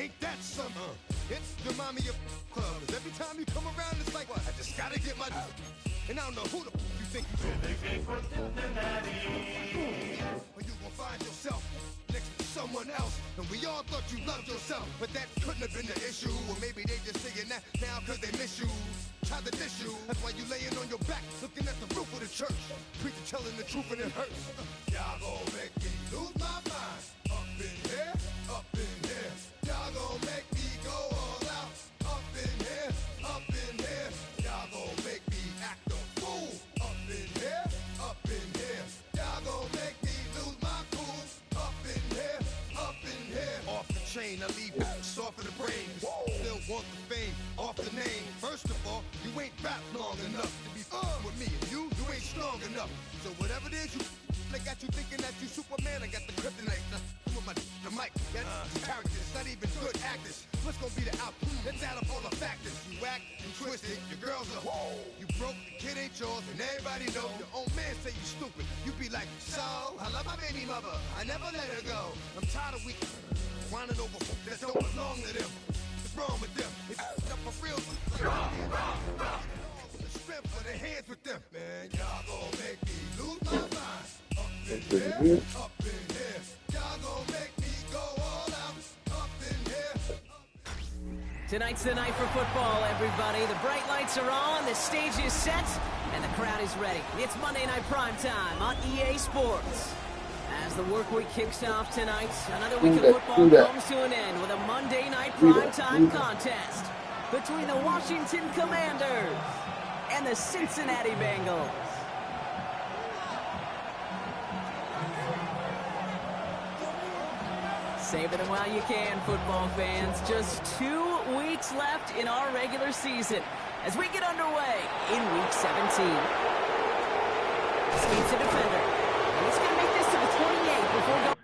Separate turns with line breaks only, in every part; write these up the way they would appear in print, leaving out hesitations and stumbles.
Ain't that something? It's the mommy of clubs. Every time you come around, it's like, what? I just gotta get my... And I don't know who the you think you are. Or you gon' find yourself next to someone else. And we all thought you loved yourself, but that couldn't have been the issue. Or maybe they just saying that now cause they miss you. Tried to diss you. That's why you laying on your back, looking at the roof of the church. Preacher telling the truth and it hurts. Y'all gon' make me lose my mind. Up in here, up in here. Y'all gon' make me go all out. Up in here, up in here. Y'all gon' make me act a fool. Up in here, up in here. Y'all gon' make me lose my cool. Up in here, up in here. Off the chain, I leave you soft in the brain. Still want the fame, off the name. First of all, you ain't rap long enough to be with me. And you ain't strong enough. So whatever it is you they got you thinking that you Superman, I got the kryptonite. Come with the mic, got characters, not even good actors. What's gonna be the outcome? Let's add up all the factors. You act, you twisted, your girls are you broke, the kid ain't yours, and everybody know. Your own man say you stupid. You be like, so, I love my baby mother, I never let her go. I'm tired of weak, whining over that don't belong to them. What's wrong with them? It's up for real. The strength for the hands with them. Man, y'all gon' make me lose my mind. Up in here, up in here. Y'all gon' make me go all out. Up in here.
Tonight's the night for football, everybody. The bright lights are on, the stage is set, and the crowd is ready. It's Monday Night Primetime on EA Sports. As the work week kicks off tonight, another week of football comes to an end with a Monday Night Primetime contest between the Washington Commanders and the Cincinnati Bengals. Savor them while you can, football fans. Just 2 weeks left in our regular season as we get underway in Week 17. Skates a defender. And he's going to make this to the 28 before going.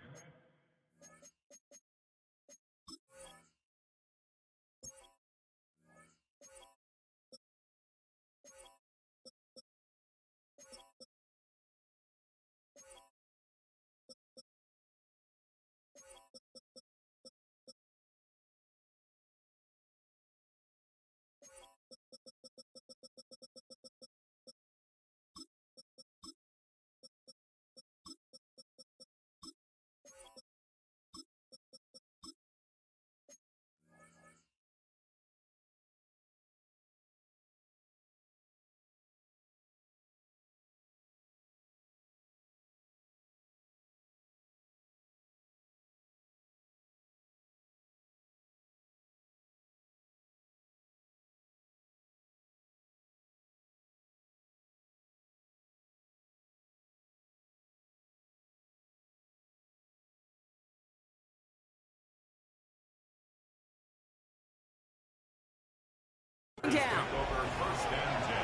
Down.
Over first and 10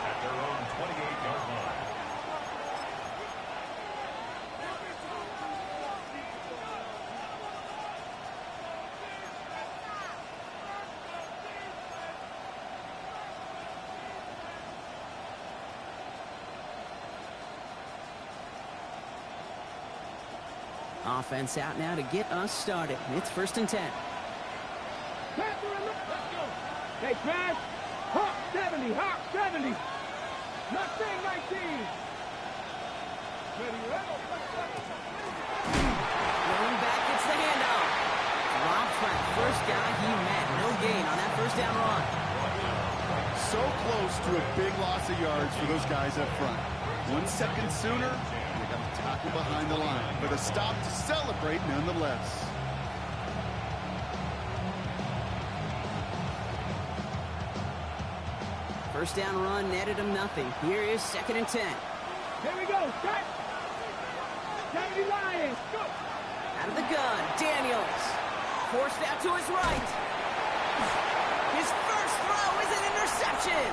at their own 28-yard line.
Offense out now to get us started. It's first and 10.
Hey, Trash! Hawk 70! Hawk 70! Mustang 19!
Going back, it's the handoff. Rob Pratt, first guy he met. No gain on that first down run.
So close to a big loss of yards for those guys up front. 1 second sooner, they got to tackle behind the line. But a stop to celebrate nonetheless.
First down run netted him nothing. Here is second and 10.
Here we go. Start. 70 Lions. Go.
Out of the gun, Daniels. Forced out to his right. His first throw is an interception.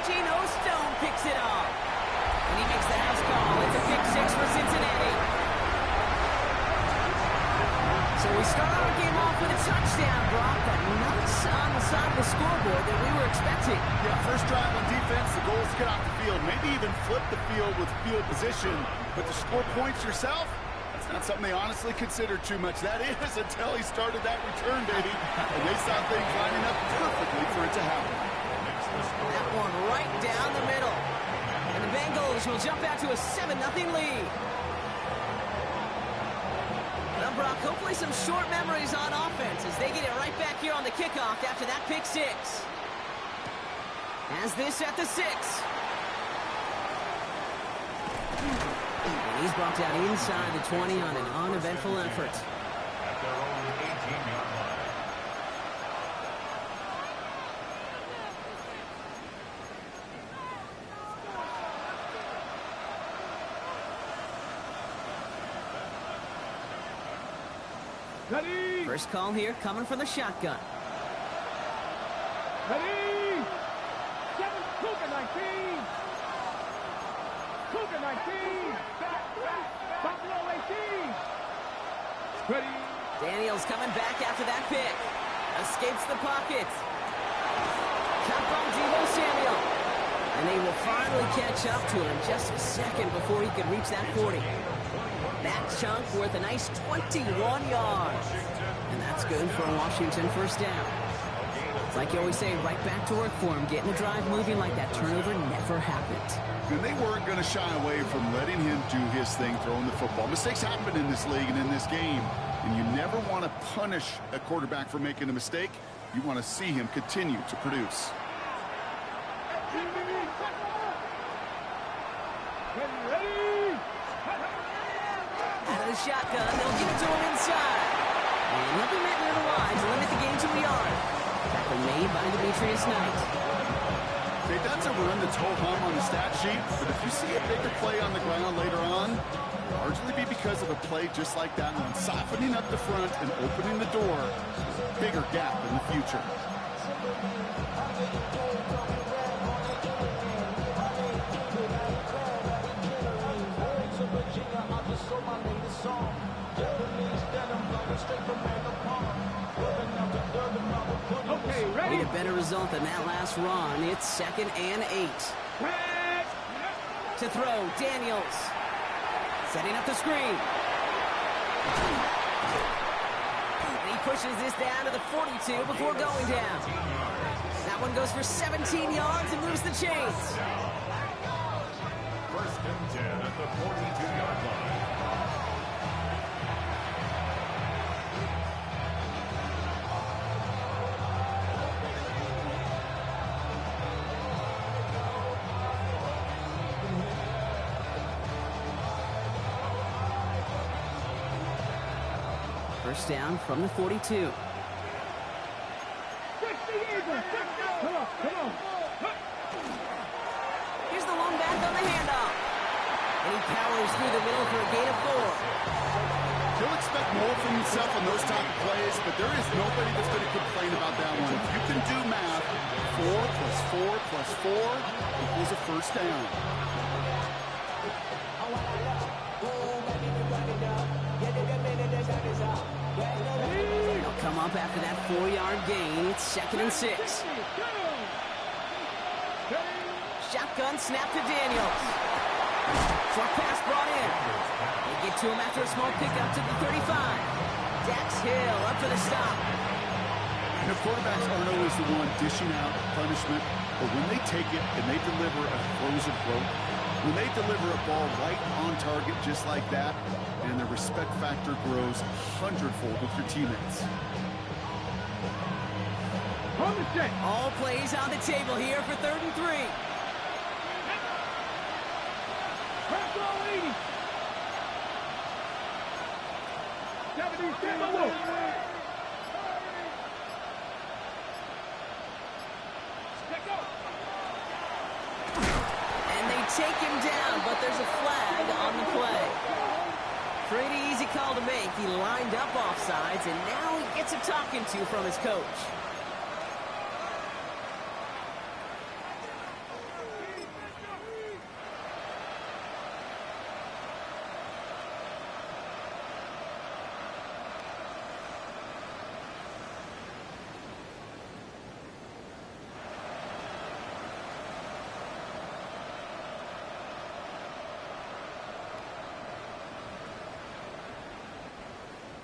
Geno Stone picks it off. And he makes the house call. It's a pick six for Cincinnati. So we start our game off with a touchdown, Brock, but not on the side of the scoreboard that we were expecting.
Yeah, first drive on defense, the goal is to get off the field, maybe even flip the field with field position, but to score points yourself, that's Not something they honestly considered too much. That is until he started that return, baby. And they saw things lining up perfectly for it to happen.
That one right down the middle. And the Bengals will jump out to a 7-0 lead. Well, Brock, hopefully some short memories on offense as they get it right back here on the kickoff after that pick six. As this at the 6. And he's bumped out inside the 20 on an uneventful effort.
At their own 18-yard line.
Ready.
First call here coming from the shotgun.
Ready. 7, Cougar 19. Cougar 19. Buffalo 18. Ready.
Daniels coming back after that pick. Escapes the pocket. Cut from Deebo Samuel. And they will finally catch up to him just a second before he could reach that 40. That chunk worth a nice 21 yards. And that's good for a Washington first down. It's like you always say, right back to work for him. Getting the drive moving like that turnover never happened.
And they weren't going to shy away from letting him do his thing, throwing the football. Mistakes happen in this league and in this game. And you never want to punish a quarterback for making a mistake. You want to see him continue to produce.
Ready.
Out of the shotgun, they'll give it to him inside. And he'll be met near the line to limit the game to a yard. Tackle made by Demetrius Knight.
Okay, that's a run that's ho-hum on the stat sheet, but if you see a bigger play on the ground later on, it'll largely be because of a play just like that one, softening up the front and opening the door to a bigger gap in the future.
Okay, ready.
Need a better result than that last run. It's 2nd and 8. To throw, Daniels. Setting up the screen. And he pushes this down to the 42 before going down. That one goes for 17 yards and moves the chains.
First and 10 at the 42-yard line.
First down from the 42.
60 Eagles. Come on, come on.
Here's the one back on the handoff. And he powers through the middle for a gain of 4.
He'll expect more from himself on those type of plays, but there is nobody that's going to complain about that one. If you can do math, 4 plus 4 plus 4 equals a first down.
They'll come up after that 4-yard gain. It's 2nd and 6. Shotgun snap to Daniels. Short pass brought in. They get to him after a small pickup to the 35. Dax Hill up for the stop.
And the quarterbacks aren't always the one dishing out punishment, but when they take it and they deliver a frozen throw, when they deliver a ball right on target just like that, and the respect factor grows 100-fold with your teammates.
On the set.
All plays on the table here for 3rd and 3.
Press all 80. 77 look.
And they take him down, but there's a flag on the play. Pretty easy call to make. He lined up offsides, and now he gets a talking to from his coach.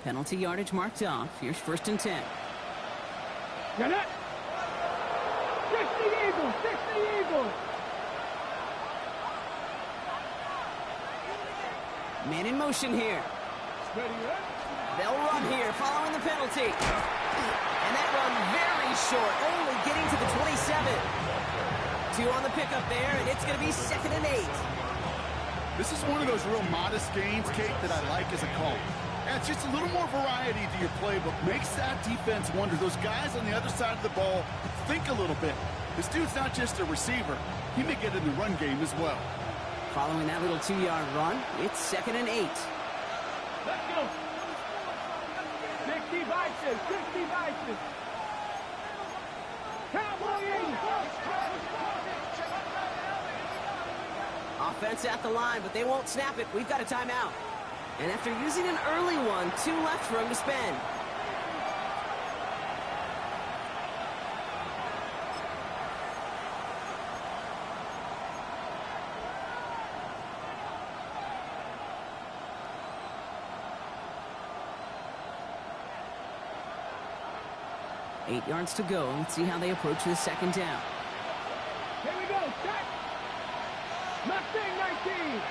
Penalty yardage marked off. Here's 1st and 10.
Get it. 60 Eagles, 60 Eagles.
Man in motion here. They'll run here following the penalty. And that run very short, only getting to the 27. 2 on the pickup there, and it's going to be 2nd and 8.
This is one of those real modest gains, Kate, that I like as a call. Yeah, it's just a little more variety to your playbook. Makes that defense wonder. Those guys on the other side of the ball think a little bit. This dude's not just a receiver. He may get in the run game as well.
Following that little 2-yard run, it's 2nd and 8.
Let's go. 60 vices, 60 vices. Cowboy Eagles.
Offense at the line, but they won't snap it. We've got a timeout. And after using an early one, 2 left for him to spend. Eight yards to go. Let's see how they approach this 2nd down.
Here we go. Set. Mustang 19.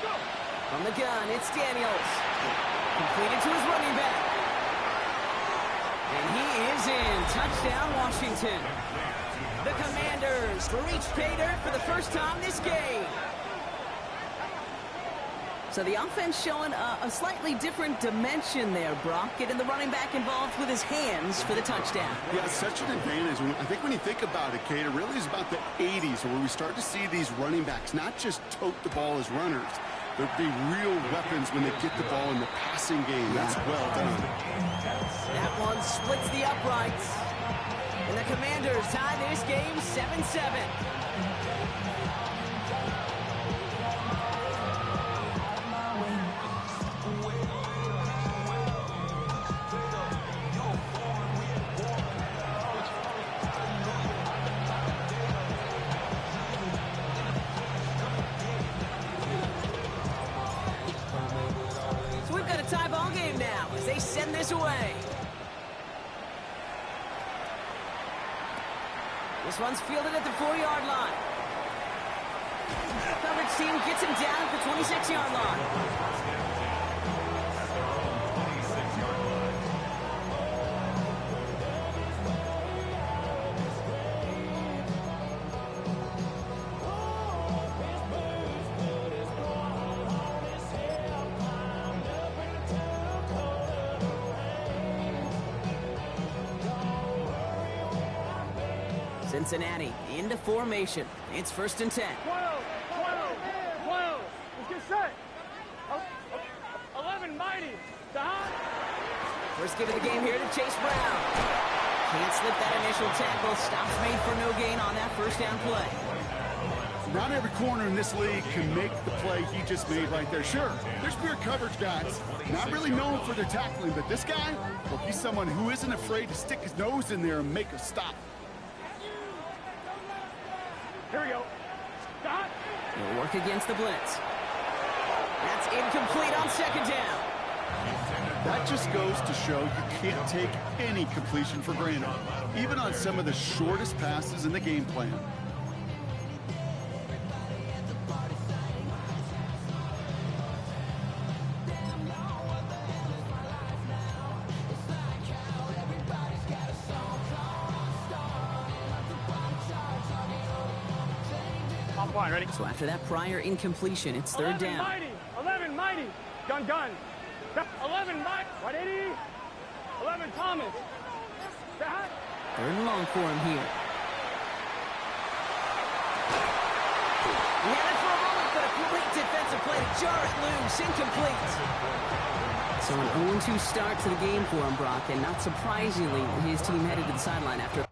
Go.
From the gun, it's Daniels. Completed to his running back. And he is in. Touchdown, Washington. The Commanders reach pay dirt for the first time this game. So the offense showing a slightly different dimension there, Brock. Getting the running back involved with his hands for the touchdown.
Yeah, such an advantage. I think when you think about it, Kate, it really is about the 80s where we start to see these running backs not just tote the ball as runners. They'll be real weapons when they get the ball in the passing game. That's well done.
That one splits the uprights. And the Commanders tie this game 7-7. Tie ball game now as they send this away. This one's fielded at the 4-yard line. Coverage team gets him down at the 26-yard line. Cincinnati into formation. It's 1st and 10.
12, 12. Let's get set. 11 mighty. Stop.
First give of the game here to Chase Brown. Can't slip that initial tackle. Stops made for no gain on that 1st down play.
Not every corner in this league can make the play he just made right there. Sure, there's pure coverage guys, not really known for their tackling, but this guy, well, he's someone who isn't afraid to stick his nose in there and make a stop.
Here we go. Stop.
He'll work against the blitz. That's incomplete on 2nd down.
That just goes to show you can't take any completion for granted, even on some of the shortest passes in the game plan.
Ready?
So after that prior incompletion, it's 3rd down.
11 mighty. Gun. 11 mighty. 180. 11 Thomas. That.
3rd and long for him here. He had it for a moment, but a complete defensive play to jar it loose. Incomplete. So an 0-2 start to the game for him, Brock, and not surprisingly, his team headed to the sideline after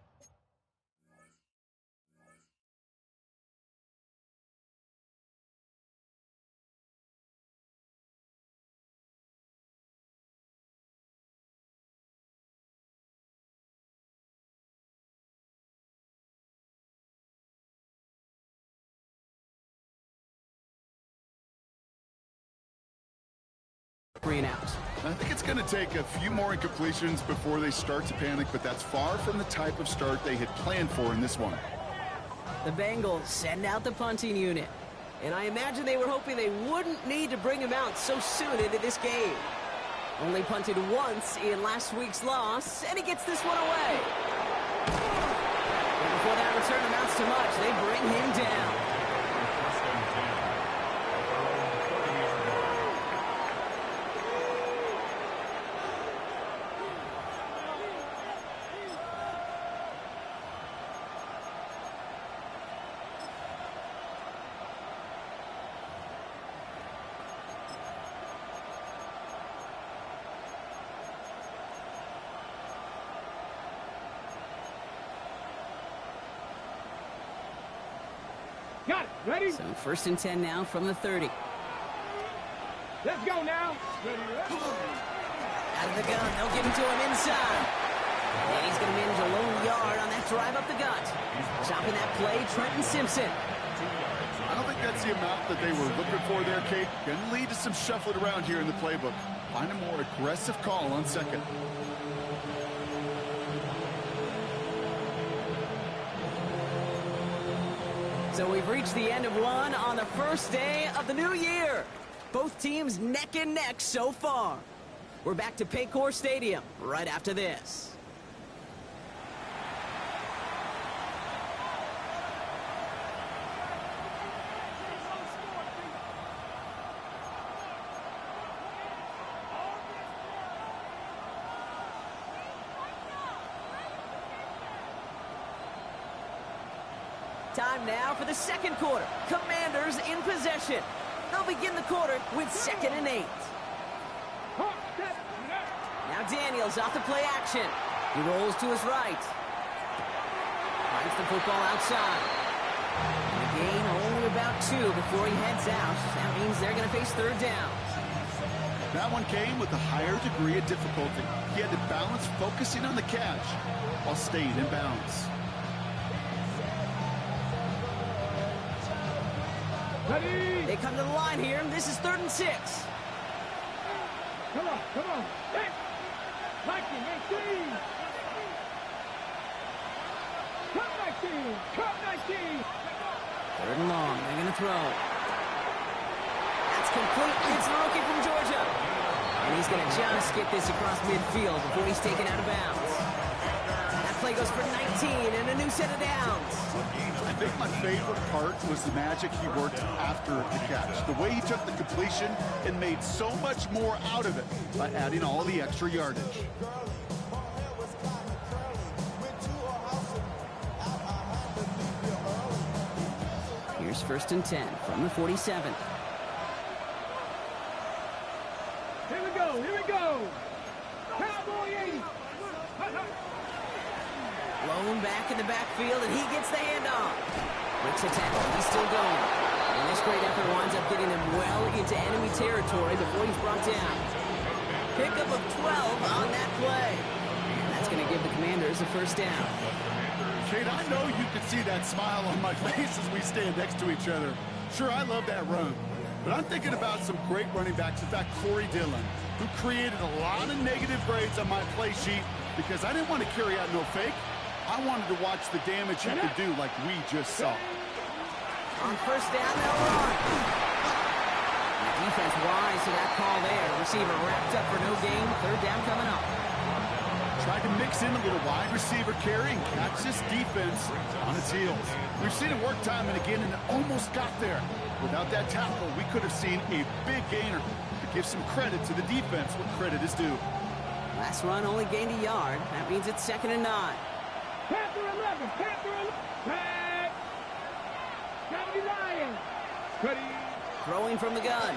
3 and out.
I think it's going to take a few more incompletions before they start to panic, but that's far from the type of start they had planned for in this one.
The Bengals send out the punting unit. And I imagine they were hoping they wouldn't need to bring him out so soon into this game. Only punted once in last week's loss, and he gets this one away. And before that return amounts to much, they bring him down.
Got it. Ready?
So 1st and 10 now from the 30.
Let's go now. Ready, ready.
Out of the gun, they'll give him to him inside. And he's going to manage a lone yard on that drive up the gut. Chopping that play, Trenton Simpson.
I don't think that's the amount that they were looking for there, Kate. Going to lead to some shuffling around here in the playbook. Find a more aggressive call on 2nd.
So we've reached the end of one on the first day of the new year. Both teams neck and neck so far. We're back to Paycor Stadium right after this. Time now for the second quarter. Commanders in possession. They'll begin the quarter with 2nd and 8. Now Daniels off the play action. He rolls to his right. Finds the football outside. And a gain only about 2 before he heads out. That means they're going to face 3rd down.
That one came with a higher degree of difficulty. He had to balance focusing on the catch while staying in bounds.
Ready.
They come to the line here. This is 3rd and 6.
Come on, come on. Hey. Liking, 18. Cut 19. Cut 19.
3rd and long. They're going to throw. That's complete. It's the rookie from Georgia. And he's going to just get this across midfield before he's taken out of bounds. That play goes for 19 and a new set of downs.
I think my favorite part was the magic he worked after the catch. The way he took the completion and made so much more out of it by adding all the extra yardage.
Here's 1st and 10 from the 47.
Here we go, here we go. Cowboy 80.
Blown back in the backfield, and he gets the handoff. Breaks a tackle. He's still going. And this great effort winds up getting him well into enemy territory before he's brought down. Pickup of 12 on that play. And that's going to give the Commanders a 1st down.
Kate, I know you can see that smile on my face as we stand next to each other. Sure, I love that run. But I'm thinking about some great running backs. In fact, Corey Dillon, who created a lot of negative grades on my play sheet because I didn't want to carry out no fake. I wanted to watch the damage he could do like we just saw.
On 1st down, they'll run. The defense wise to that call there. Receiver wrapped up for no gain. 3rd down coming up.
Tried to mix in a little wide receiver carry and catch this defense on its heels. We've seen it work time and again, and it almost got there. Without that tackle, we could have seen a big gainer. To give some credit to the defense, what credit is due.
Last run only gained a yard. That means it's 2nd and 9.
Panther 11, Panther 11. Back. Gameday Lions. Ready.
Throwing from the gun.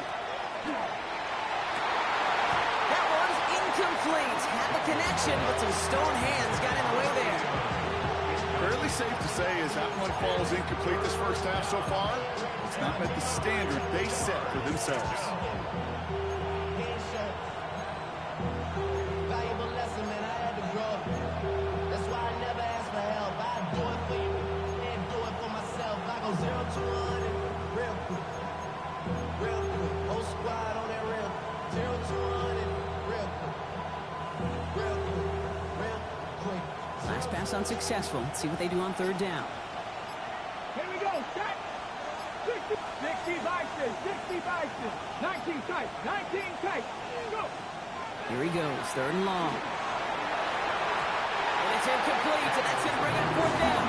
That one's incomplete. Had the connection, but some stone hands got in the way there.
Fairly safe to say as that one falls incomplete this first half so far, it's not met the standard they set for themselves.
Valuable lesson, man. I had to grow. That's why I never ask for help. I do it for you and do it for myself. I go 0 to 100 real quick. Real quick. Whole squad on that real. 0 to 100.
First pass unsuccessful. Let's see what they do on third down.
Here we go. Set. 60 boxes. 60 boxes. 19 tight. 19 tight. Go.
Here he goes. Third and long. And it's incomplete, and that's going to bring up fourth down.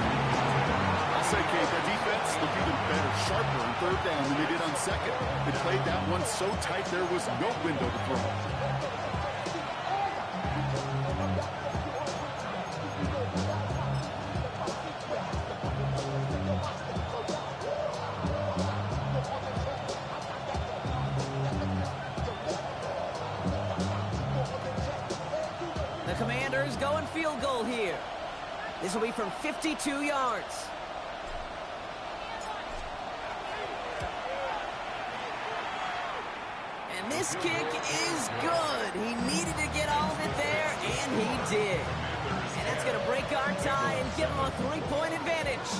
I'll say, Kate, their defense looked even better, sharper on third down than they did on second. They played that one so tight there was no window to throw.
The Commanders going field goal here. This will be from 52 yards. And this kick is good. He needed to get all of it there, and he did. And that's going to break our tie and give him a 3-point advantage.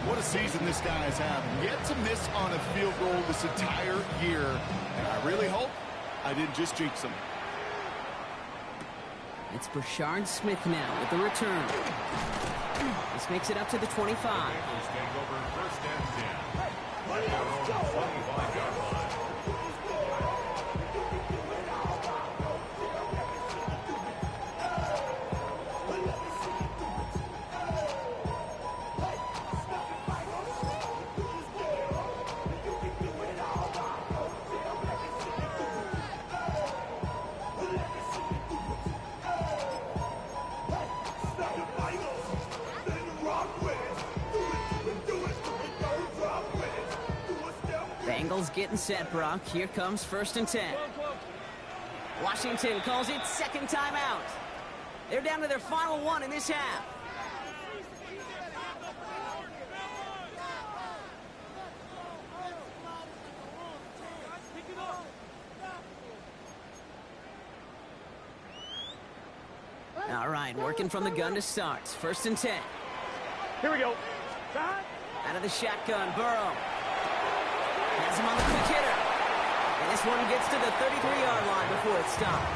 What a season this guy has had. Yet to miss on a field goal this entire year. And I really hope I didn't just jinx him.
It's Brashard Smith now with the return. This makes it up to the 25.
Bengals take over first and 10. At their own 25-yard line.
Bengals getting set, Brock. Here comes first and 10. Washington calls it second timeout. They're down to their final one in this half. All right, working from the gun to start. First and 10.
Here we go.
Out of the shotgun, Burrow. Has him on the quick hitter. And this one gets to the 33-yard line before it's stopped.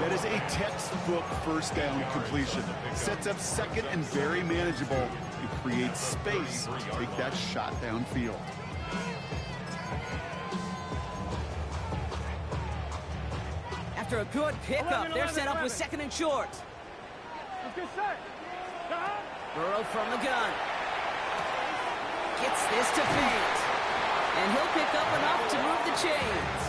That is a textbook first down completion. Sets up second and very manageable. It creates space to take that shot downfield.
After a good pickup, they're set up with second and short. Burrow from the gun. Gets this to feet. And he'll pick up enough to move the chains.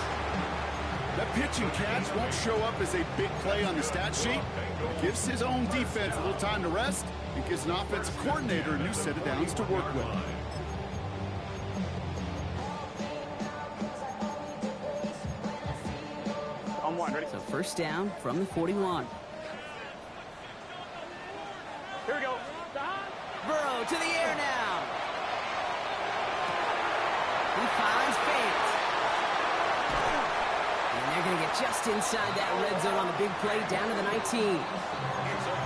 That pitch and catch won't show up as a big play on the stat sheet. It gives his own defense a little time to rest. It gives an offensive coordinator a new set of downs to work with.
On one, ready?
So first down from the 41.
Here we go.
Burrow to the air now. He finds Fate. And they're going to get just inside that red zone on the big play down to the 19.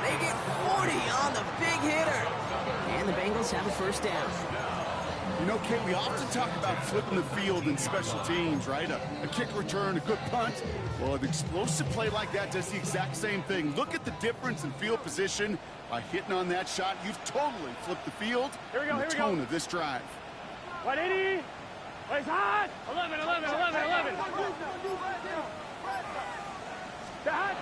They get 40 on the big hitter. And the Bengals have a first down.
You know, Kate, we often talk about flipping the field in special teams, right? A kick return, a good punt. Well, an explosive play like that does the exact same thing. Look at the difference in field position. By hitting on that shot, you've totally flipped the field.
Here we go,
and the
here we go.
tone of this drive.
180. It's hot. 11. Hot.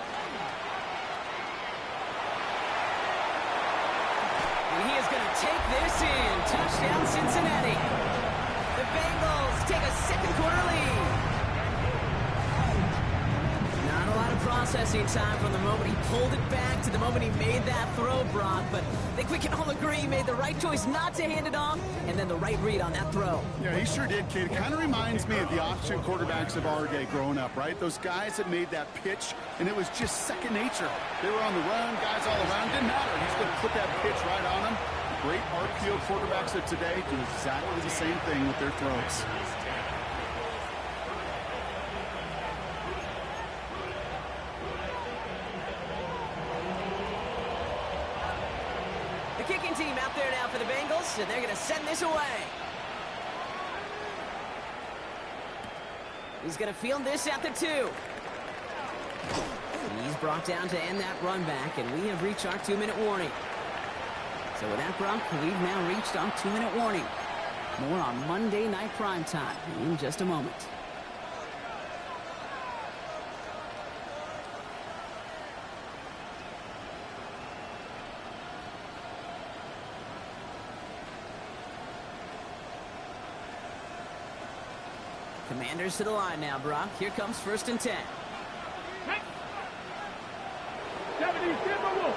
And he is going to take this in. Touchdown, Cincinnati. The Bengals take a second quarter lead. Not a lot of processing time from the moment he pulled it back to the moment he made that throw, Brock. But I think we can all agree he made the right choice not to hand it off, and then the right read on that throw.
Yeah, he sure did, kid. It kind of reminds me of the option quarterbacks of our day growing up, right? Those guys that made that pitch, and it was just second nature. They were on the run, guys all around. Didn't matter. He's going to put that pitch right on them. Great RPO quarterbacks of today do exactly the same thing with their throws.
The kicking team out there now for the Bengals, and they're going to send this away. He's going to field this at the 2. He's brought down to end that run back, and we have reached our 2-minute warning. So with that, Brock, we've now reached our 2-minute warning. More on Monday Night Primetime in just a moment. Commanders to the line now, Brock. Here comes 1st and 10.
70 Timberwolves.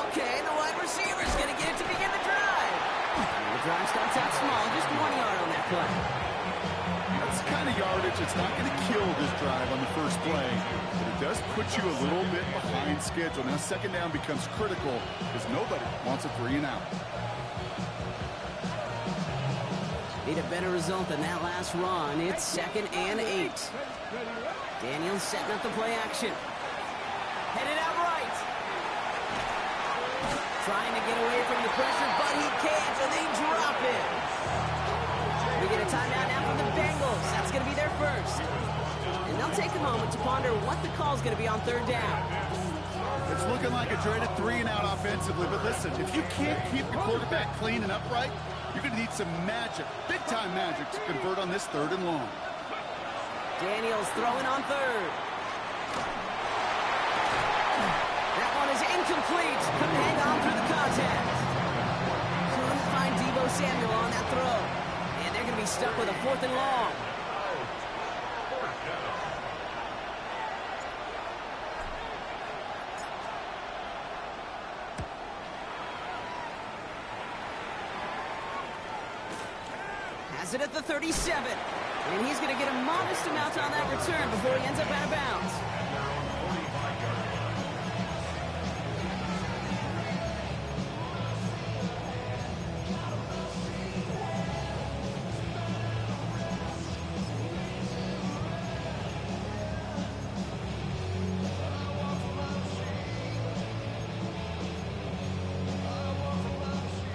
Okay, the wide receiver's going to get it to begin the drive. The drive starts out small, just 1 yard on that play.
That's the kind of yardage that's not going to kill this drive on the first play, but it does put you a little bit behind schedule. Now, 2nd down becomes critical because nobody wants a 3 and out.
Need a better result than that last run. It's 2nd and 8. Daniels setting up the play action. Headed out right. Trying to get away from the pressure, but he can't, and they drop it. We get a timeout now from the Bengals. That's going to be their first. And they'll take a moment to ponder what the call is going to be on 3rd down.
It's looking like a dreaded 3 and out offensively, but listen, if you can't keep your quarterback clean and upright, you're going to need some magic, big-time magic, to convert on this 3rd and long.
Daniels throwing on 3rd. That one is incomplete. Couldn't hang on through the contact. Couldn't find Deebo Samuel on that throw. And they're going to be stuck with a 4th and long. Has it at the 37. And he's going to get a modest amount on that return before he ends up out of bounds.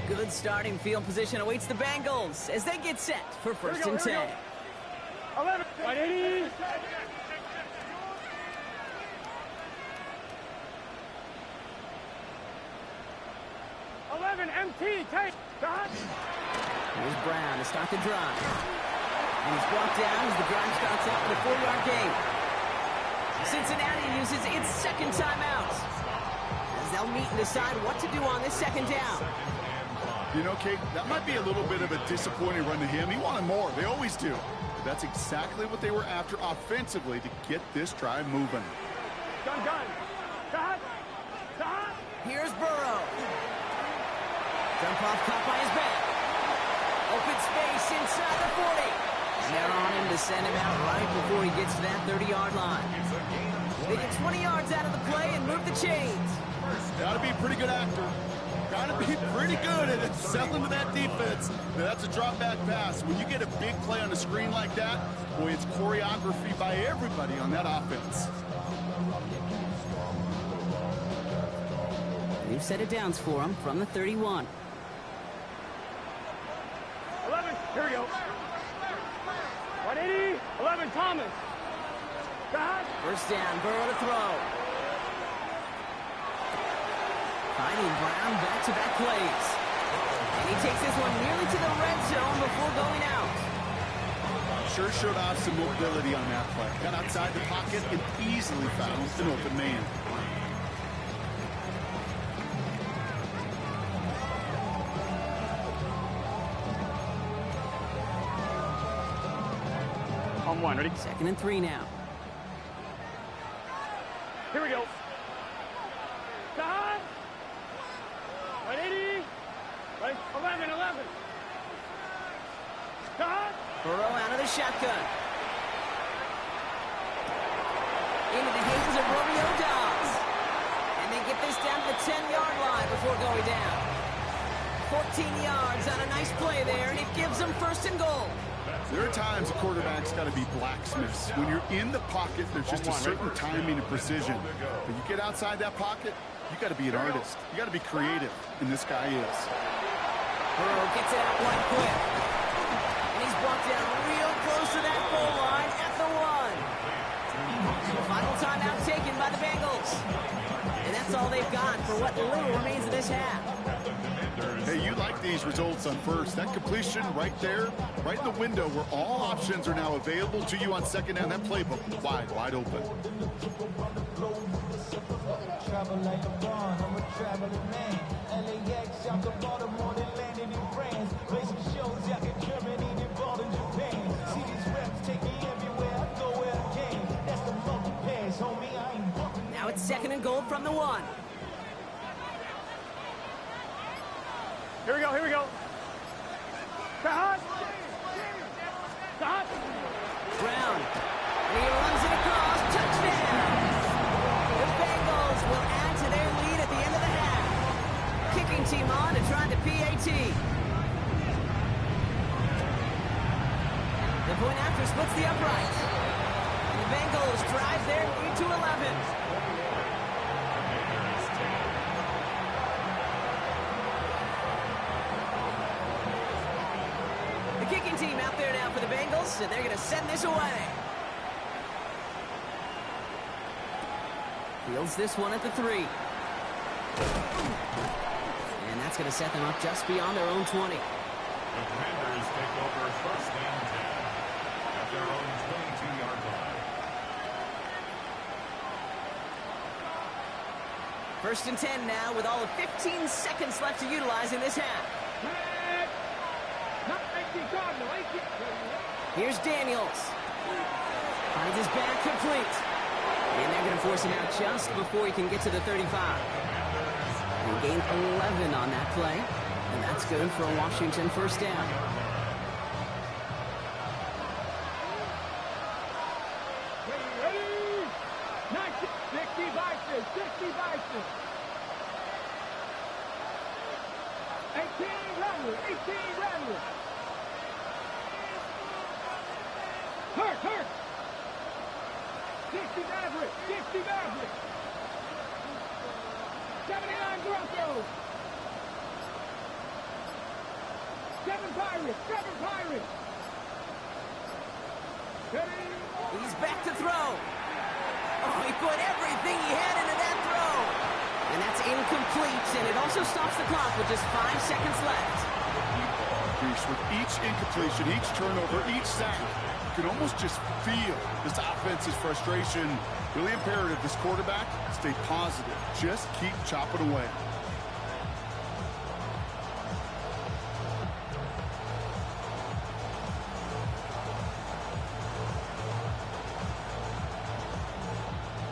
Good starting field position awaits the Bengals as they get set for 1st and 10.
11. 180. MT, take.
Here's Brown to start the drive. And he's brought down as the drive starts out with a 4-yard gain. Cincinnati uses its 2nd timeout as they'll meet and decide what to do on this 2nd down.
You know, Kate, that might be a little bit of a disappointing run to him. He wanted more. They always do. But that's exactly what they were after offensively to get this drive moving.
Done.
Here's Burrow. Dump off caught by his back. Open space inside the 40. And they're on him to send him out right before he gets to that 30-yard line. They get 20 yards out of the play and move the chains.
Got to be a pretty good actor. Got to be pretty good at it, selling to that defense. That's a drop-back pass. When you get a big play on a screen like that, boy, it's choreography by everybody on that offense.
We've set it downs for him from the 31.
11. Here we go. 180. 11. Thomas.
First down. Burrow to throw. Finding Brown back-to-back plays. And he takes this one nearly to the red zone before going out.
Sure showed off some mobility on that play. Got outside the pocket and easily found an open man.
On 1, ready?
2nd and 3 now.
Here we go. 180. 11.
Burrow out of the shotgun. Into the hands of Romeo Dobbs. And they get this down to the 10-yard line before going down. 14 yards on a nice play there, and it gives them 1st and goal.
There are times a quarterback's got to be blacksmiths. When you're in the pocket, there's just a certain timing and precision. When you get outside that pocket, you got to be an artist. You got to be creative, and this guy is.
Burrow gets it out one quick. And he's brought down real half.
Hey, you like these results on first. That completion right there, right in the window where all options are now available to you on second down. That playbook wide open.
Travel like a bond, I'm a traveling man. LAX, out to Baltimore, they landed in France. Play some shows out in Germany, they bought in Japan. See these reps take me everywhere, I go where I can. That's the monkey pass, homie, I ain't bumping.
Now it's 2nd and goal from the 1.
Here we go, here we go. Cut! Cut!
Brown. And he runs it across. Touchdown! The Bengals will add to their lead at the end of the half. Kicking team on to try the PAT. The point after splits the upright. The Bengals drive their lead to 11. Kicking team out there now for the Bengals, and they're going to send this away. Fields this one at the 3. And that's going to set them up just beyond their own 20.
The Commanders take over 1st and 10 at their own 22-yard line.
1st and 10 now with all of 15 seconds left to utilize in this half. Here's Daniels. Finds his back complete. And they're going to force him out just before he can get to the 35. He gained 11 on that play. And that's good for a Washington 1st down.
Ready? 60 vices, 60 vices. 18 Ramblers, 18 Ramblers. Hurt! 60 Maverick, 60 Maverick. 79 Broncos. 7 Pirates. Ready?
He's back to throw. Oh, he put everything he had into that throw. And that's incomplete, and it also stops the clock with just 5 seconds left.
With each incompletion, each turnover, each sack, you can almost just feel this offense's frustration. Really imperative, this quarterback, stay positive. Just keep chopping away.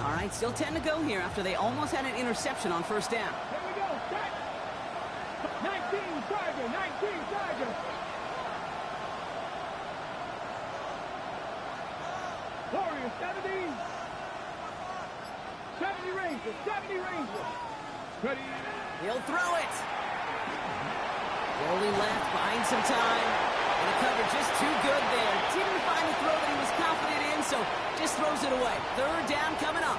All right, still 10 to go here after they almost had an interception on 1st down.
Here we go, set. 19 Tiger. Warriors, 70 Rangers. Ready?
He'll throw it. Rolling left, buying some time. And the cover just too good there. Didn't find the throw that he was confident in, so just throws it away. 3rd down coming up.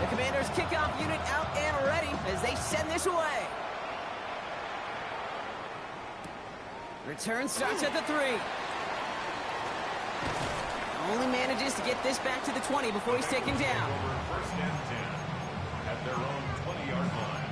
The Commanders' kickoff unit out and ready as they send this away. Return starts at the 3. Only manages to get this back to the 20 before he's taken down.
Over 1st and 10 at their own 20-yard line.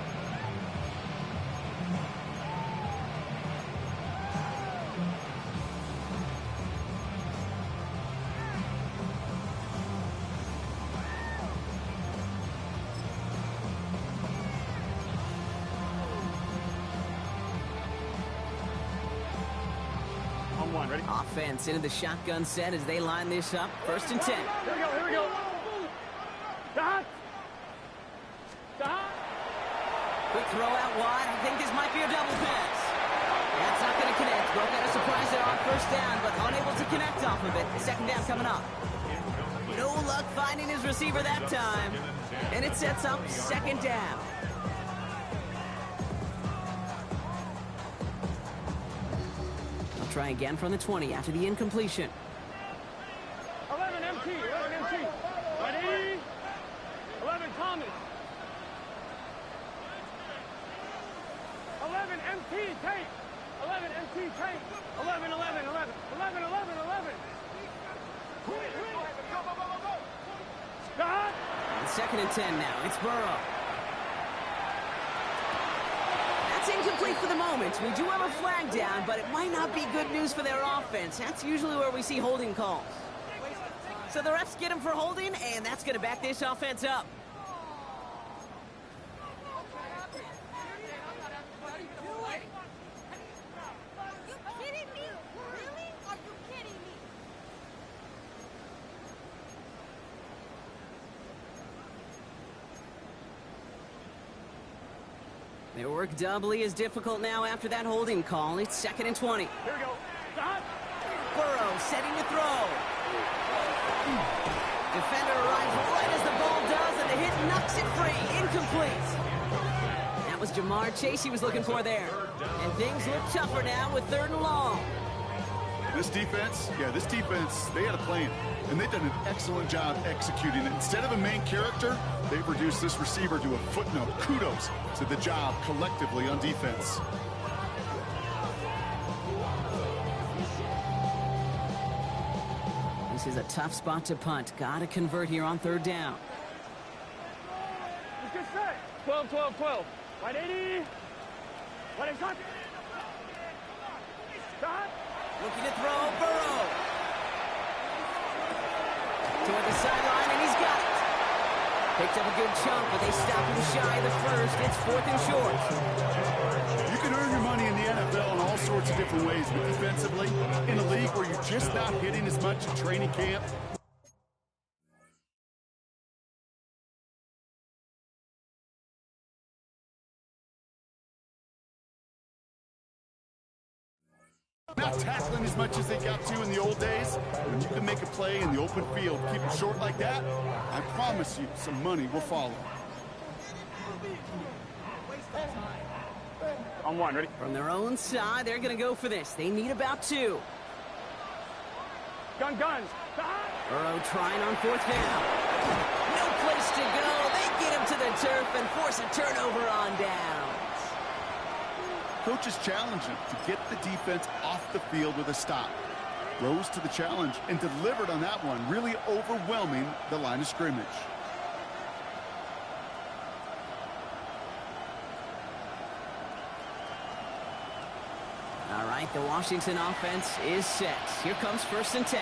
On 1, ready?
Offense into the shotgun set as they line this up. 1st and 10.
Here we go. Stop.
Quick throw out wide. I think this might be a double pass. That's not going to connect. Broke out a surprise there on 1st down, but unable to connect off of it. 2nd down coming up. No luck finding his receiver that time. And it sets up 2nd down. They'll try again from the 20 after the incompletion.
11 MT. Ready? 11 Thomas. 11 MT tape. 11 MT tape. 11, 11, 11. 11, 11, 11. Stop.
Second and 10 now. It's Burrow. That's incomplete for the moment. We do have a flag down, but it might not be good news for their offense. That's usually where we see holding calls. So the refs get him for holding, and that's going to back this offense up. Their work doubly is difficult now after that holding call. It's second and 20.
Here we go. Stop.
Burrow setting to throw. Defender arrives right as the ball does, and the hit knocks it free. Incomplete. That was Jamar Chase he was looking for there. And things look tougher now with 3rd and long.
This defense, they had a plan, and they've done an excellent job executing it. Instead of a main character, they've reduced this receiver to a footnote. Kudos to the job collectively on defense.
This is a tough spot to punt. Got to convert here on 3rd down.
Let's get set. 12, 12, 12. Right 80. Let it cut. Stop.
Looking to throw, Burrow. Toward the sideline, and he's got it. Picked up a good chunk, but they stop him shy of the first. It's 4th and short.
You can earn your money in the NFL in all sorts of different ways, but defensively, in a league where you're just not hitting as much in training camp, not tackling as much as they got to in the old days. When you can make a play in the open field, keep it short like that, I promise you some money will follow.
On 1, ready?
From their own side, they're going to go for this. They need about 2.
Guns. Stop.
Burrow trying on 4th down. No place to go. They get him to the turf and force a turnover on downs.
Coach is challenging to get the defense off the field with a stop. Rose to the challenge and delivered on that one, really overwhelming the line of scrimmage.
All right, the Washington offense is set. Here comes 1st and 10.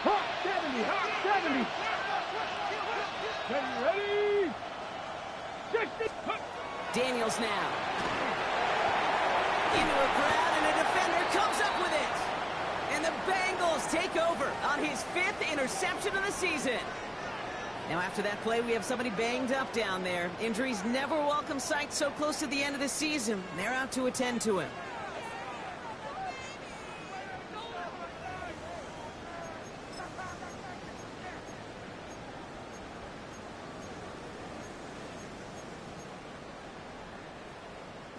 Hot 70, hot 70. Ready? 60.
Daniels now. Into a crowd, and a defender comes up with it. And the Bengals take over on his 5th interception of the season. Now, after that play, we have somebody banged up down there. Injuries never welcome sight so close to the end of the season. They're out to attend to him.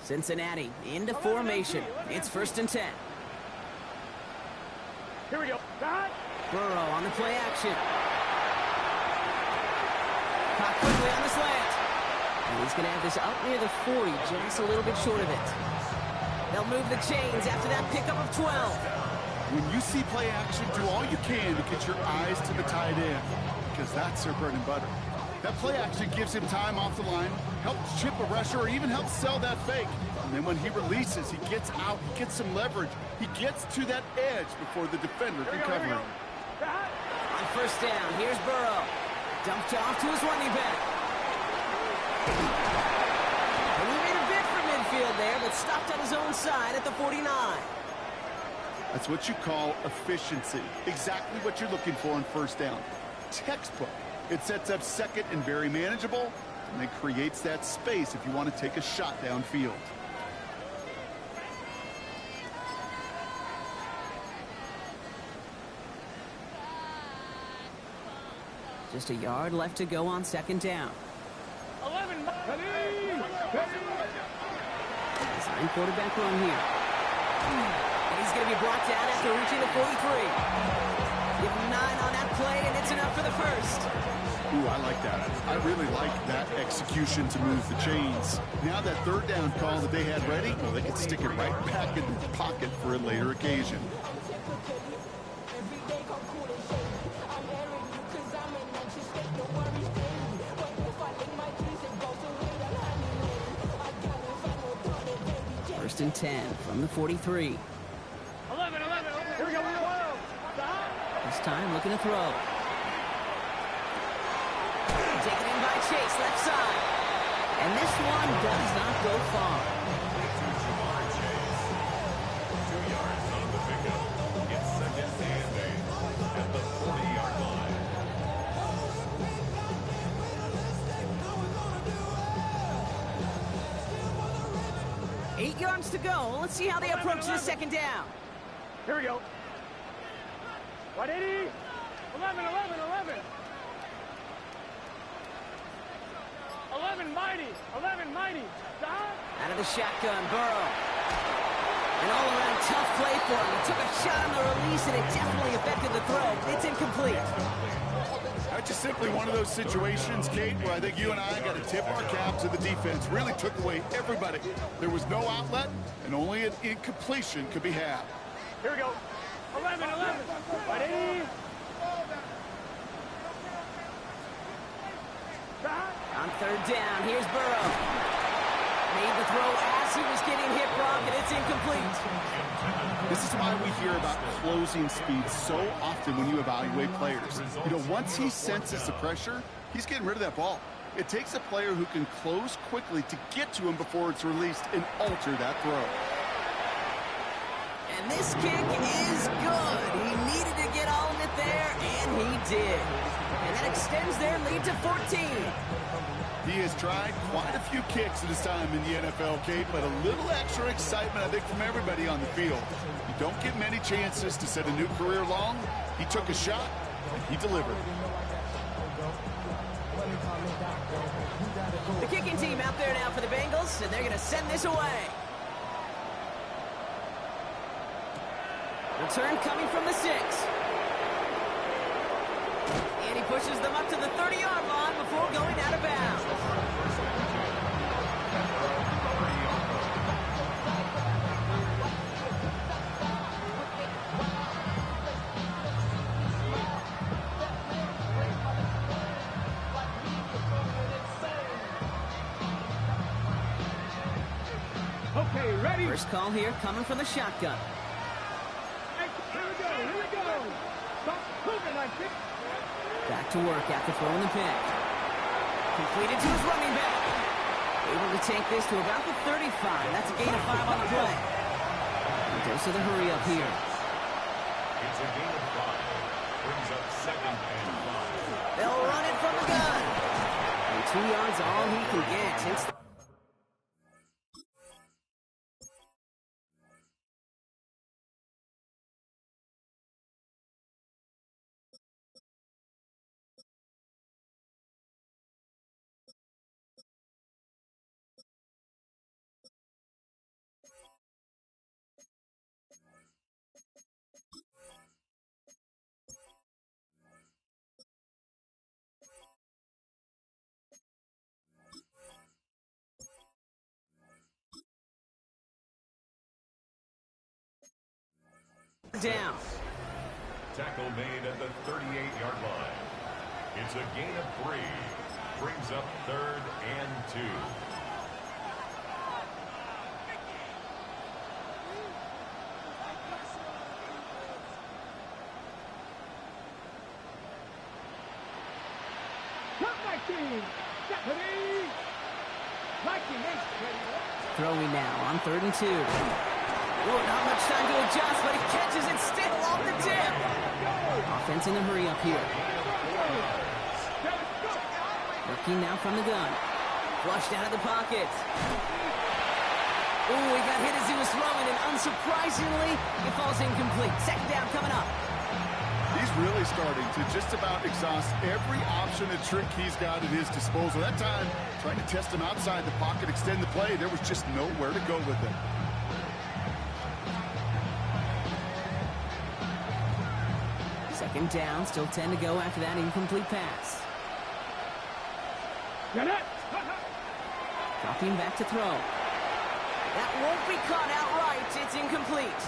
Cincinnati into formation. It's 1st and 10.
Here we go. Stop.
Burrow on the play action. Caught quickly on the slant. And he's going to have this up near the 40, just a little bit short of it. They'll move the chains after that pickup of 12.
When you see play action, do all you can to get your eyes to the tight end, because that's their bread and butter. That play action gives him time off the line, helps chip a rusher, or even helps sell that fake. And then when he releases, he gets out, he gets some leverage. He gets to that edge before the defender can cover him.
On 1st down, here's Burrow. Dumped off to his running back. And he made a bid for midfield there, but stopped on his own side at the 49.
That's what you call efficiency. Exactly what you're looking for on 1st down. Textbook. It sets up 2nd and very manageable, and it creates that space if you want to take a shot downfield.
Just a yard left to go on 2nd down.
11. Ready.
Design quarterback run here. And he's going to be brought down after reaching the 43. Give him 9 on that play, and it's enough for the 1st.
Ooh, I like that. I really like that execution to move the chains. Now that third down call that they had ready, well, they can stick it right back in the pocket for a later occasion.
First and 10 from the 43.
11. Here we go.
This time looking to throw. Taken in by Chase, left side. And this one does not go far.
2 yards on the pickup. It's second and 8 at the 40-yard line.
Eight yards to go. Let's see how they approach the second down.
Here we go. 180. 11. 11 mighty.
Out of the shotgun, Burrow. An all-around tough play for him. He took a shot on the release, and it definitely affected the throw. It's incomplete.
That's just simply one of those situations, Kate, where I think you and I got to tip our cap to the defense. Really took away everybody. There was no outlet, and only an incompletion could be had.
Here we go. 11. 180.
On third down, here's Burrow. Made the throw as he was getting hit, Brock, and it's incomplete.
This is why we hear about closing speed so often when you evaluate players. You know, once he senses the pressure, he's getting rid of that ball. It takes a player who can close quickly to get to him before it's released and alter that throw.
And this kick is good. He needed to get all of it there, and he did. And that extends their lead to 14.
He has tried quite a few kicks at his time in the NFL, Kate, but a little extra excitement, I think, from everybody on the field. You don't get many chances to set a new career long. He took a shot, and he delivered.
The kicking team out there now for the Bengals, and they're going to send this away. Return coming from the 6. And he pushes them up to the 30-yard line before going out of bounds.
Okay, ready?
First call here coming from the shotgun.
Here we go. Stop moving like this.
Back to work after throwing the pick. Completed to his running back. Able to take this to about the 35. That's a gain of 5 on the play. And goes to the hurry up here.
It's a gain of 5. Brings up second and 5.
They'll run it from the gun. And 2 yards all he can get. It's down.
Tackle made at the 38-yard line. It's a gain of 3. Brings up third and 2.
Throwing now on third and 2. Whoa, not much time to adjust, but he catches it still off the tip. Offense in a hurry up here. Working now from the gun. Flushed out of the pocket. Ooh, he got hit as he was throwing, and unsurprisingly, it falls incomplete. Second down coming up.
He's really starting to just about exhaust every option and trick he's got at his disposal. That time, trying to test him outside the pocket, extend the play, there was just nowhere to go with him.
Second down, still 10 to go after that incomplete pass.
Get it.
Dropping back to throw. That won't be caught outright. It's incomplete.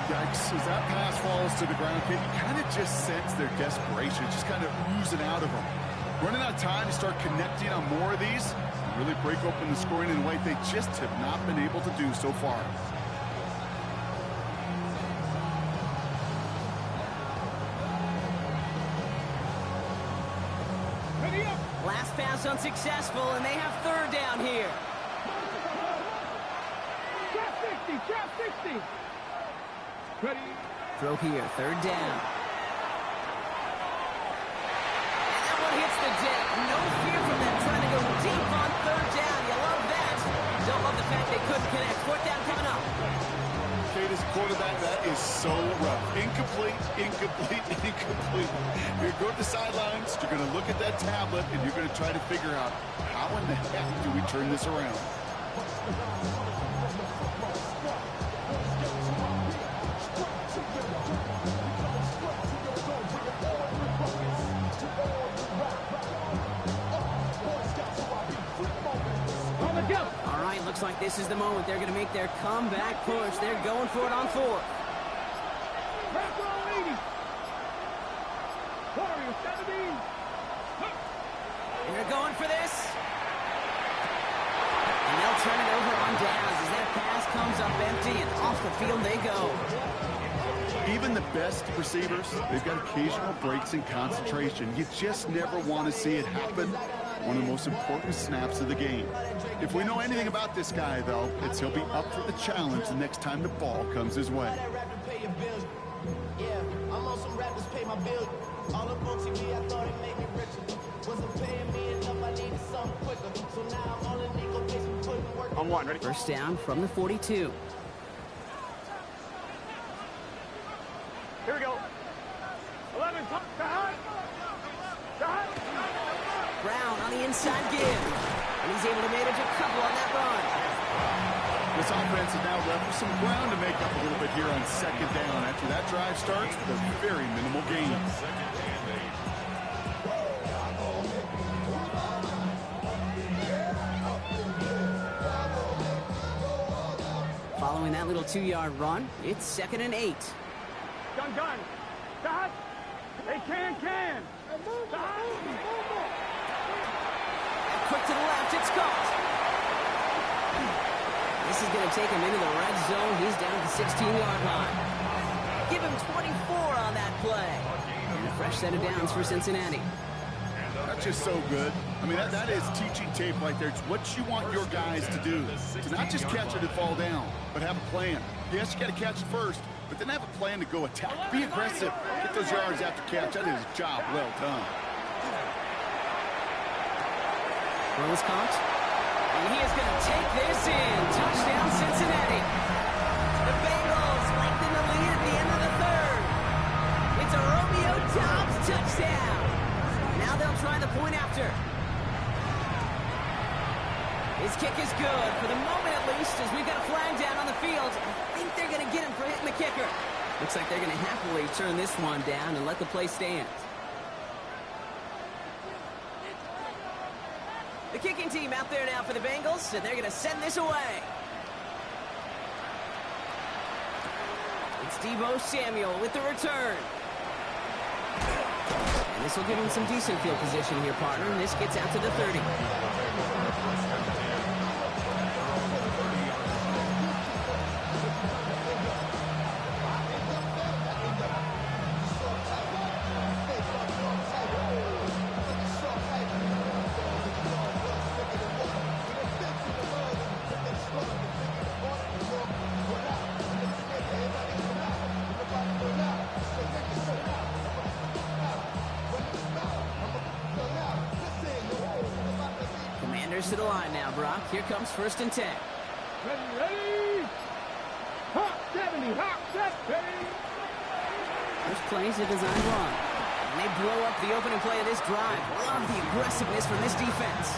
Yikes, as that pass falls to the ground, you kind of just sense their desperation, just kind of oozing out of them. Running out of time to start connecting on more of these, and really break open the scoring in a way they just have not been able to do so far.
Last pass unsuccessful, and they have third down here.
Trap 60, trap 60. Ready.
Throw here, third down. And that one hits the deck. No fear from them trying to go deep on third down. You love that. Don't love the fact they couldn't connect. Fourth down coming up.
Kate, as a quarterback, that is so rough. Incomplete, incomplete, incomplete. You're going to go to the sidelines, you're going to look at that tablet, and you're going to try to figure out how in the heck do we turn this around.
All right, looks like this is the moment. They're going to make their comeback push. They're going for it on fourth.
Trap roll 80. Warrior 70.
They're going for this. And they'll turn it over on downs as that pass comes up empty and off the field they go.
Even the best receivers, they've got occasional breaks in concentration. You just never want to see it happen. One of the most important snaps of the game. If we know anything about this guy, though, it's he'll be up for the challenge the next time the ball comes his way.
Yeah, I'm on some rappers pay my bill. All up on TV, I thought it made me richer. Wasn't paying me enough, I needed something quicker. So now I'm on a nickel basement putting work.
On one, ready?
First down from the 42.
Here we go. 11,
Brown on the inside give. And he's able to manage a couple on that run.
This offense is now left with some ground to make up a little bit here on second down after that drive starts with a very minimal gain.
Following that little 2-yard run, it's 2nd and 8.
Gun. Stop. They can. Stop.
Quick to the left, it's caught. This is going to take him into the red zone. He's down at the 16-yard line. Give him 24 on that play. And a fresh set of downs for Cincinnati.
That's just so good. I mean, that is teaching tape right there. It's what you want your guys to do. To not just catch it and fall down, but have a plan. Yes, you got to catch it first, but then have a plan to go attack. Be aggressive. Get those yards after catch. That is a job well done.
Rose caught. And he is going to take this in. Touchdown, Cincinnati. The Bengals lengthen the lead at the end of the third. It's a Romeo Doubs touchdown. Now they'll try the point after. His kick is good, for the moment at least, as we've got a flag down on the field. I think they're going to get him for hitting the kicker. Looks like they're going to happily turn this one down and let the play stand. The kicking team out there now for the Bengals, and they're going to send this away. It's Deebo Samuel with the return. And this will give him some decent field position here, partner, and this gets out to the 30. To the line now, Brock. Here comes 1st and 10.
Ready. Hot 70.
First play's a design run. And they blow up the opening play of this drive. Love the aggressiveness from this defense.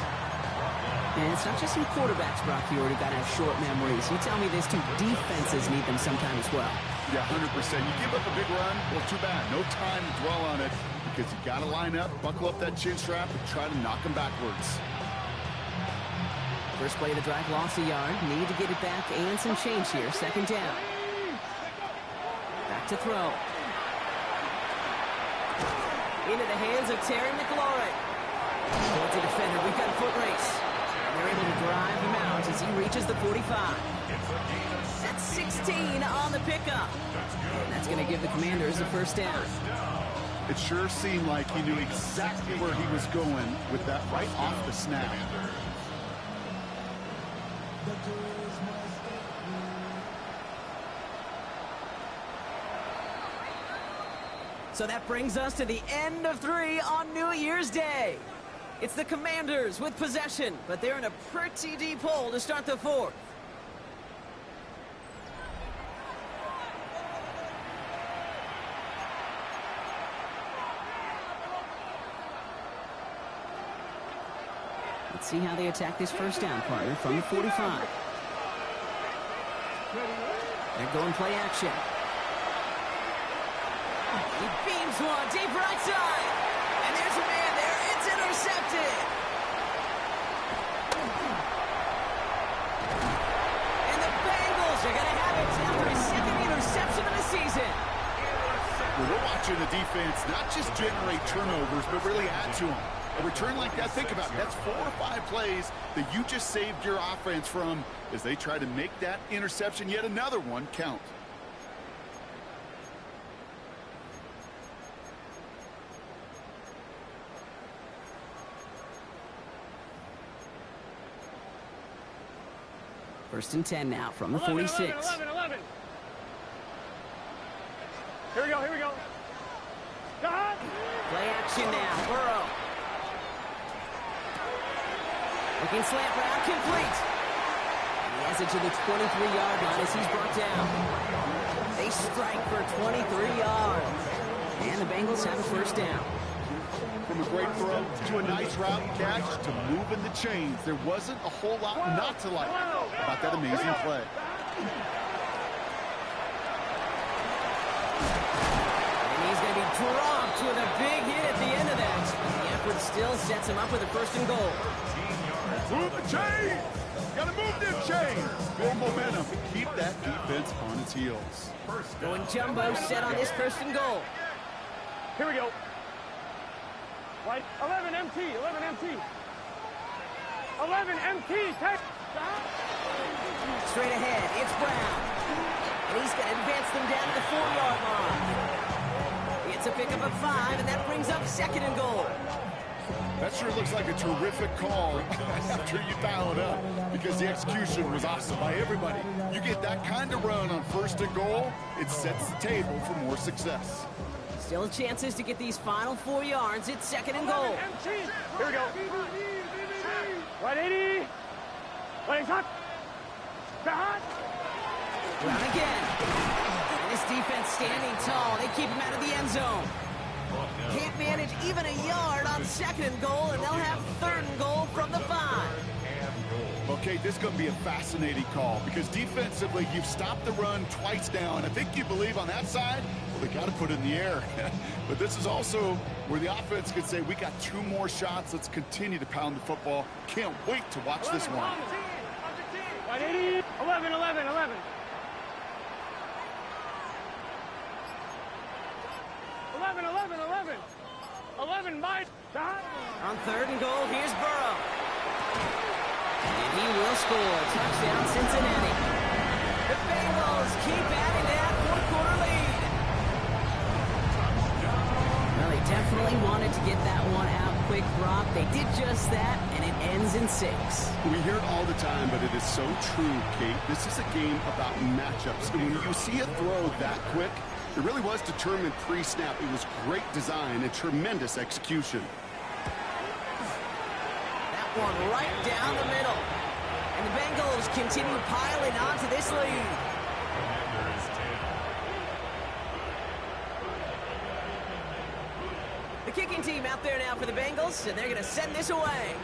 And it's not just some quarterbacks, Brock. You already got to have short memories. You tell me this too. Defenses need them sometime as well.
Yeah, 100%. You give up a big run, well, too bad. No time to dwell on it because you got to line up, buckle up that chin strap, and try to knock them backwards.
First play of the drive lost a yard. Need to get it back and some change here. Second down. Back to throw. Into the hands of Terry McLaurin. Towards the defender. We've got a foot race. They're able to drive him out as he reaches the 45. That's 16 on the pickup. And that's going to give the Commanders the first down.
It sure seemed like he knew exactly where he was going with that right off the snap.
So that brings us to the end of 3 on New Year's Day. It's the Commanders with possession, but they're in a pretty deep hole to start the 4th. Let's see how they attack this first down, partner, from the 45. They're going play action. He beams one deep right side. And there's a man there. It's intercepted. And the Bengals are going to have it after his second interception of the season.
Well, we're watching the defense not just generate turnovers, but really add to them. A return like that, think about it. That's 4 or 5 plays that you just saved your offense from as they try to make that interception, yet another one, count.
First and 10 now from the 46.
11. Here we go. God.
Play action now. Burrow. Looking slant route complete. And he has it to the 23-yard line as he's brought down. They strike for 23 yards. And the Bengals have a first down.
From a great throw to a nice route catch to moving the chains. There wasn't a whole lot not to like about that amazing play.
And he's going to be dropped with a big hit at the end of that. The effort still sets him up with a first and goal.
Move the chains! Gotta move them chains! Build momentum. Keep that defense on its heels.
Going jumbo set on this first and goal.
Here we go. Right, 11 MT. 11 MT. Take.
Straight ahead, it's Brown. And he's going to advance them down to the 4-yard line. It's a pickup of 5, and that brings up second and goal.
That sure looks like a terrific call after you dial it up because the execution was awesome by everybody. You get that kind of run on first and goal, it sets the table for more success.
Still chances to get these final 4 yards. It's second and goal.
Here we go. Right 80. Right hot.
Brown again. And this defense standing tall. They keep him out of the end zone. Can't manage even a yard on second and goal, and they'll have third and goal from the 5.
Okay, this is going to be a fascinating call because defensively, you've stopped the run twice now, and I think you believe on that side, well, they got to put it in the air. But this is also where the offense could say, we got 2 more shots. Let's continue to pound the football. Can't wait to watch this one.
11. 11 by.
On third and goal, here's Burrow. And he will score. Touchdown, Cincinnati. The Bengals keep adding that 4th-quarter lead. Well, they definitely wanted to get that one out. Quick drop. They did just that, and it ends in 6.
We hear it all the time, but it is so true, Kate. This is a game about matchups. And when you see a throw that quick, it really was determined pre-snap. It was great design and tremendous execution.
That one right down the middle. And the Bengals continue piling onto this lead. The kicking team out there now for the Bengals, and they're going to send this away.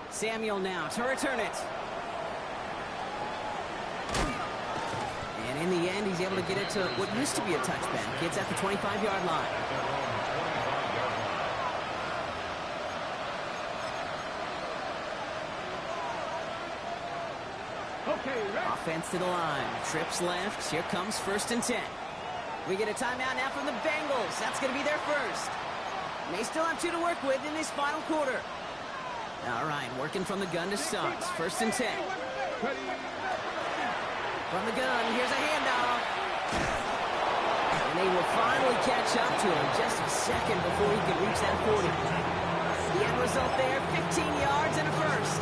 Samuel now to return it. get it to what used to be a touchback. It's at the 25-yard line.
Okay, ready?
Offense to the line. Trips left. Here comes 1st and 10. We get a timeout now from the Bengals. That's going to be their first. They still have 2 to work with in this final quarter. All right, working from the gun to start. 1st and 10. From the gun, here's a handoff. And they will finally catch up to him just a second before he can reach that 40. The end result there, 15 yards and a first.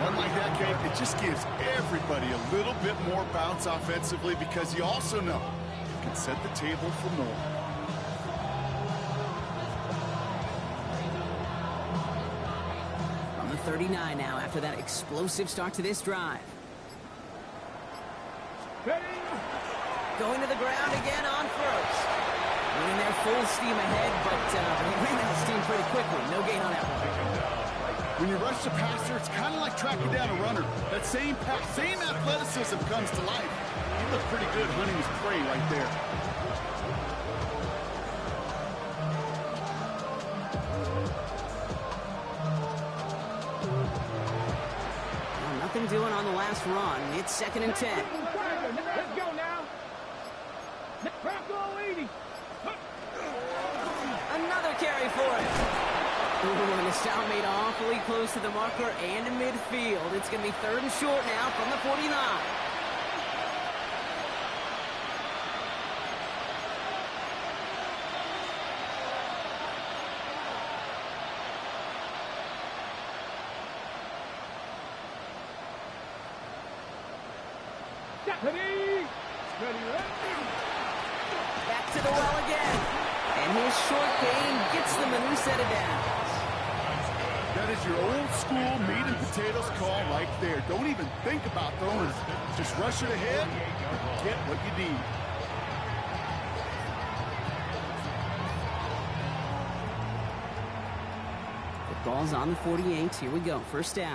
One like that, Gabe, it just gives everybody a little bit more bounce offensively because you also know you can set the table for more.
From the 39 now after that explosive start to this drive.
Ready?
Going to the ground again on first. Running their full steam ahead, but they ran out of steam pretty quickly. No gain on that one.
When you rush the passer, it's kind of like tracking down a runner. That same athleticism comes to life. He looked pretty good hunting his prey right there.
Well, nothing doing on the last run. It's 2nd and 10.
Let's go now. Crackle 80.
Another carry for it. Ooh, and the style made awfully close to the marker and in midfield. It's going to be 3rd and short now from the 49.
Ready?
Back to the well again. And his short gain gets them a new set of downs.
That is your old school meat and potatoes call right there. Don't even think about throwing it. Just rush it ahead and get what you need.
The ball's on the 48. Here we go. 1st down.